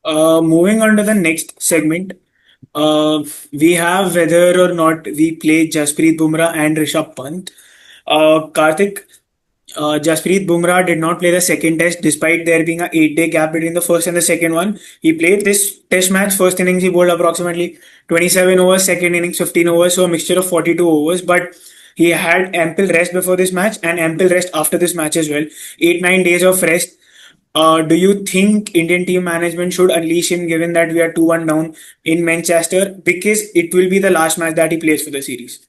Moving on to the next segment, we have whether or not we play Jasprit Bumrah and Rishabh Pant. Karthik, Jasprit Bumrah did not play the second test despite there being a 8 day gap between the first and the second one. He played this test match. First innings he bowled approximately 27 overs, second innings 15 overs, so a mixture of 42 overs. But he had ample rest before this match and ample rest after this match as well. 8-9 days of rest. Do you think Indian team management should unleash him given that we are 2-1 down in Manchester? Because it will be the last match that he plays for the series.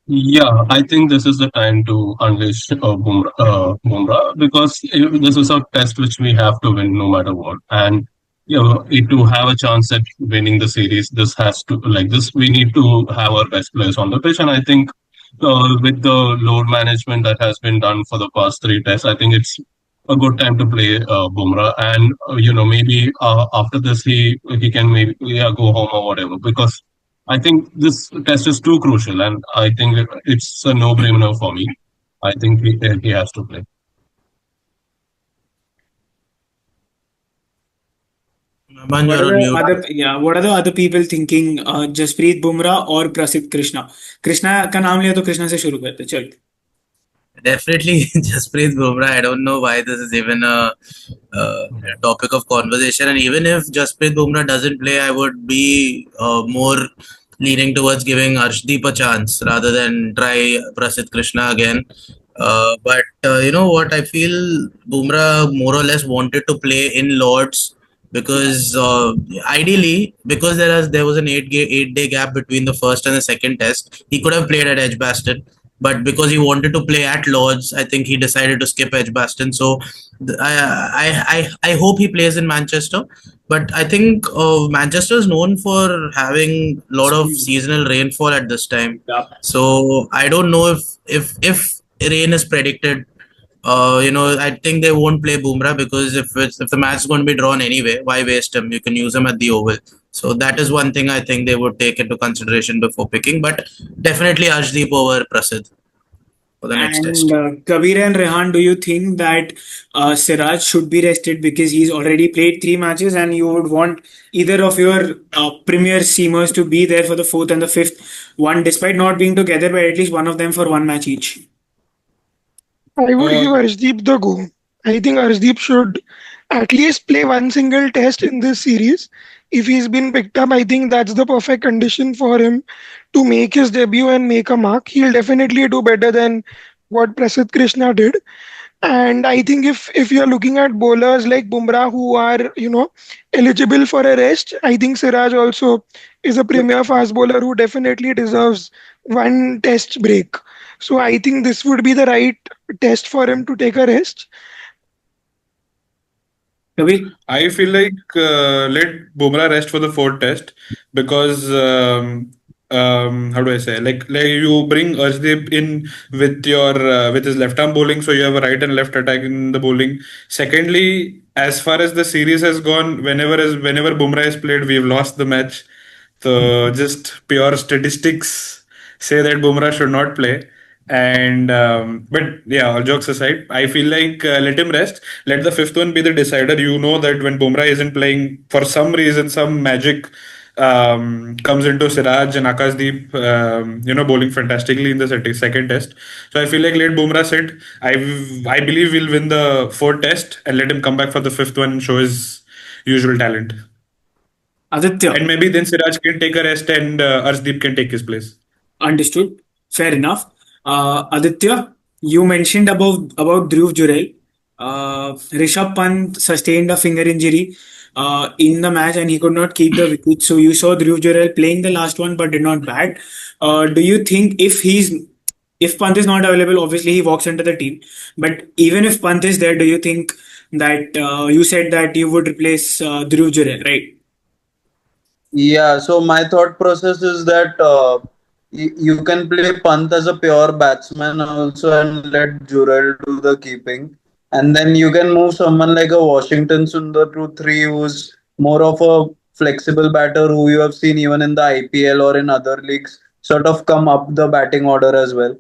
Yeah, I think this is the time to unleash Bumrah because this is a test which we have to win no matter what. And to have a chance at winning the series, this has to like this. We need to have our best players on the pitch, and I think with the load management that has been done for the past three tests, I think it's a good time to play Bumrah. And maybe after this he can maybe go home or whatever because I think this test is too crucial, and I think it's a no-brainer for me. I think he has to play. Man, What you're are on the mute. other what are the other people thinking? Jasprit Bumrah or Prasidh Krishna? Krishna का नाम लिया तो कृष्णा से शुरू करते चल. Definitely Jasprit Bumrah. I don't know why this is even a topic of conversation. And even if Jasprit Bumrah doesn't play, I would be more leaning towards giving Arshdeep a chance rather than try Prasidh Krishna again. But you know what? I feel Bumrah more or less wanted to play in Lords because ideally, because there was an 8 day gap between the first and the second test, he could have played at Edgbaston. But because he wanted to play at Lords, I think he decided to skip Edgbaston. So I hope he plays in Manchester. But I think Manchester is known for having a lot of seasonal rainfall at this time. Yeah. So I don't know if rain is predicted. I think they won't play Bumrah because if the match is going to be drawn anyway, why waste him? You can use him at the Oval. So that is one thing I think they would take into consideration before picking. But definitely Arshdeep over Prasidh for the next test. And Kabir and Rehan, do you think that Siraj should be rested because he's already played 3 matches and you would want either of your premier seamers to be there for the fourth and the fifth one, despite not being together, but at least one of them for one match each? I would give Arshdeep the go. I think Arshdeep should at least play one single test in this series. If he's been picked up, I think that's the perfect condition for him to make his debut and make a mark. He'll definitely do better than what Prasidh Krishna did. And I think if you're looking at bowlers like Bumrah who are, eligible for a rest, I think Siraj also is a premier fast bowler who definitely deserves one test break. So I think this would be the right test for him to take a rest. Kabir? I feel like let Bumrah rest for the fourth test because how do I say like you bring Arshdeep in with your with his left arm bowling, so you have a right and left attack in the bowling. Secondly, as far as the series has gone, whenever Bumrah has played, we've lost the match. So just pure statistics say that Bumrah should not play. And but yeah, all jokes aside, I feel like let him rest. Let the fifth one be the decider. You know that when Bumrah isn't playing, for some reason, some magic comes into Siraj and Akashdeep, bowling fantastically in the second test. So I feel like let Bumrah sit. I believe we'll win the fourth test and let him come back for the fifth one and show his usual talent. Aditya? And maybe then Siraj can take a rest and Arshdeep can take his place. Understood. Fair enough. Aditya, you mentioned about Dhruv Jurel. Rishabh Pant sustained a finger injury in the match and he could not keep the wicket. So you saw Dhruv Jurel playing the last one but did not bat. Do you think if Pant is not available, obviously he walks into the team. But even if Pant is there, do you think that you said that you would replace Dhruv Jurel, right? Yeah, so my thought process is that you can play Pant as a pure batsman also and let Jurel do the keeping. And then you can move someone like a Washington Sundar to 3 who's more of a flexible batter who you have seen even in the IPL or in other leagues sort of come up the batting order as well.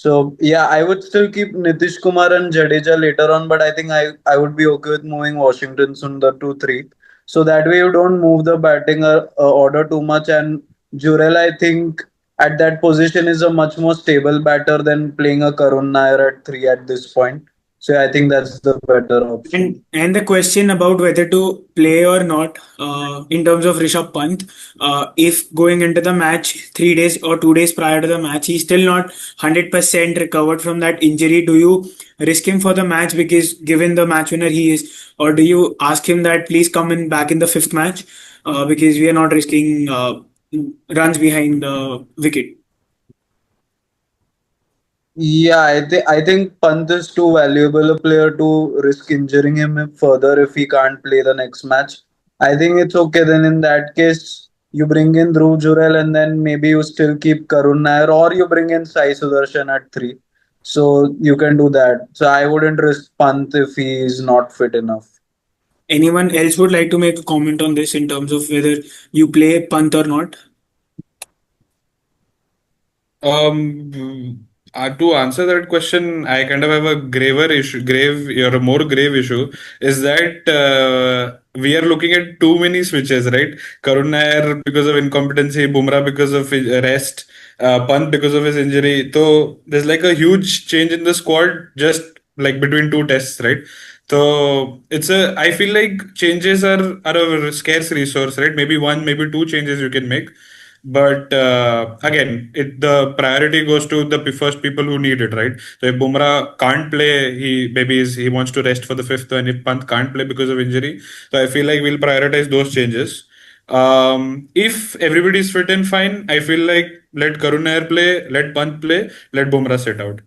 So yeah, I would still keep Nitish Kumar and Jadeja later on, but I think I would be okay with moving Washington Sundar to three. So that way you don't move the batting order too much. And Jurel, I think at that position is a much more stable batter than playing a Karun Nair at three at this point. So yeah, I think that's the better option. And the question about whether to play or not, in terms of Rishabh Pant, if going into the match 3 days or 2 days prior to the match, he's still not 100% recovered from that injury, do you risk him for the match because given the match winner he is, or do you ask him that please come in back in the fifth match because we are not risking runs behind the wicket? Yeah, I think Pant is too valuable a player to risk injuring him further if he can't play the next match. I think it's okay then in that case you bring in Dhruv Jurel and then maybe you still keep Karun Nair or you bring in Sai Sudarshan at three. So you can do that. So I wouldn't risk Pant if he is not fit enough. Anyone else would like to make a comment on this in terms of whether you play Pant or not? To answer that question, I kind of have a graver issue, grave or a more grave issue is that we are looking at too many switches, right? Karun Nair because of incompetency, Bumrah because of rest, Pant because of his injury. So there's like a huge change in the squad just like between two tests, right? So I feel like changes are a scarce resource, right? Maybe one, maybe two changes you can make. But again, the priority goes to the first people who need it, right? So if Bumrah can't play, he wants to rest for the fifth, and if Pant can't play because of injury, so I feel like we'll prioritize those changes. If everybody's fit and fine, I feel like let Karun Nair play, let Pant play, let Bumrah sit out.